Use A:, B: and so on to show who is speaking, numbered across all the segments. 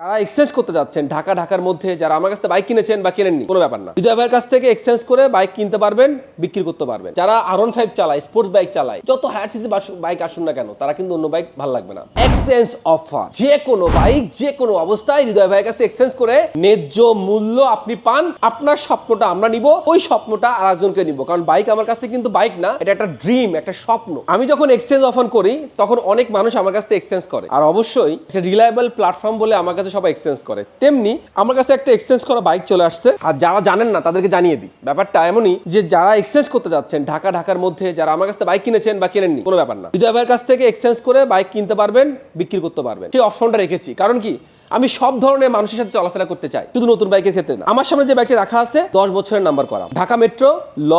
A: যারা এক্সচেঞ্জ করতে যাচ্ছেন ঢাকার মধ্যে যারা আমার কাছ থেকে বাইক কিনেছেন বা কিনেননি কোনো ব্যাপার না, হৃদয় ভাইয়ের কাছ থেকে এক্সচেঞ্জ করে বাইক কিনতে পারবেন, বিক্রি করতে পারবেন। যারা R15 চালায়, স্পোর্টস বাইক চালায়, যত হায়ার সিসি বাইক আসুন না কেন, তারা কিন্তু অন্য বাইক ভালো লাগবে না। এক্সচেঞ্জ অফার, যে কোনো বাইক যে কোনো অবস্থায় হৃদয় ভাইয়ের কাছে এক্সচেঞ্জ করে ন্যায্য মূল্য আপনি পান। আপনার স্বপ্নটা আমরা নিব, ওই স্বপ্নটা আরেকজনকে নিব। কারণ বাইক আমার কাছে কিন্তু বাইক না, এটা একটা ড্রিম, একটা স্বপ্ন। আমি যখন এক্সচেঞ্জ অফার করি তখন অনেক মানুষ আমার কাছ থেকে এক্সচেঞ্জ করে, আর অবশ্যই একটা রিলায়েবল প্ল্যাটফর্ম বলে আমার কাছে সবাই এক্সচেঞ্জ করে। তেমনি আমার কাছে একটা এক্সচেঞ্জ করা বাইক চলে আসছে, আর যারা জানেন না তাদেরকে জানিয়ে দিই। ব্যাপারটা এমনই যে যারা এক্সচেঞ্জ করতে যাচ্ছেন ঢাকার মধ্যে যারা আমার কাছ থেকে বাইক কিনেছেন বা কিনেননি কোনো ব্যাপার না, হৃদয় ভাইয়ের কাছ থেকে এক্সচেঞ্জ করে বাইক কিনতে পারবেন, বিক্রি করতে পারবেন। সেই অপশনটা রেখেছি কারণ কি, আমি সব ধরনের মানুষের সাথে চলাফেরা করতে চাই, শুধু নতুন বাইকের ক্ষেত্রে না। আমার সামনে যে বাইকটি রাখা আছে 10 বছরের নাম্বার করা, ঢাকা মেট্রো ল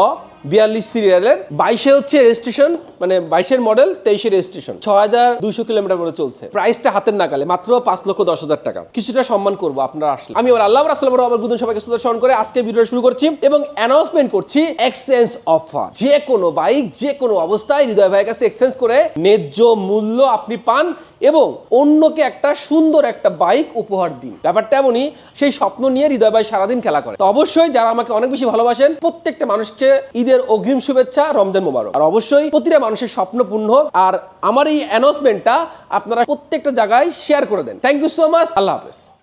A: 42 সিরিয়ালের, 22 হচ্ছে রেজিস্ট্রেশন, মানে 22 মডেল, 23 রেজিস্ট্রেশন, 6200 কিলোমিটার করে চলছে। প্রাইসটা হাতের নাগালে, মাত্র 5,10,000 টাকা। কিছুটা সম্মান করবো আপনারা আসলে। আমি আল্লাহ রাসূল আমার সবাইকে স্মরণ করে আজকে ভিডিওটা শুরু করছি এবং অ্যানাউন্সমেন্ট করছি এক্সচেঞ্জ অফার। যে কোনো বাইক যে কোনো অবস্থায় হৃদয় ভাইয়ের কাছে এক্সচেঞ্জ করে ন্যায্য মূল্য আপনি পান এবং অন্যকে একটা সুন্দর একটা বাইক উপহার দিন। ব্যাপারটা এমনই, সেই স্বপ্ন নিয়ে হৃদয় ভাই সারাদিন খেলা করে। তো অবশ্যই যারা আমাকে অনেক বেশি ভালোবাসেন, প্রত্যেকটা মানুষকে ঈদের অগ্রিম শুভেচ্ছা, রমজান মোবারক। আর অবশ্যই প্রতিটা মানুষের স্বপ্ন পূর্ণ হোক। আর আমার এই অ্যানাউন্সমেন্টটা আপনারা প্রত্যেকটা জায়গায় শেয়ার করে দেন। Thank you so much. Allah হাফেজ।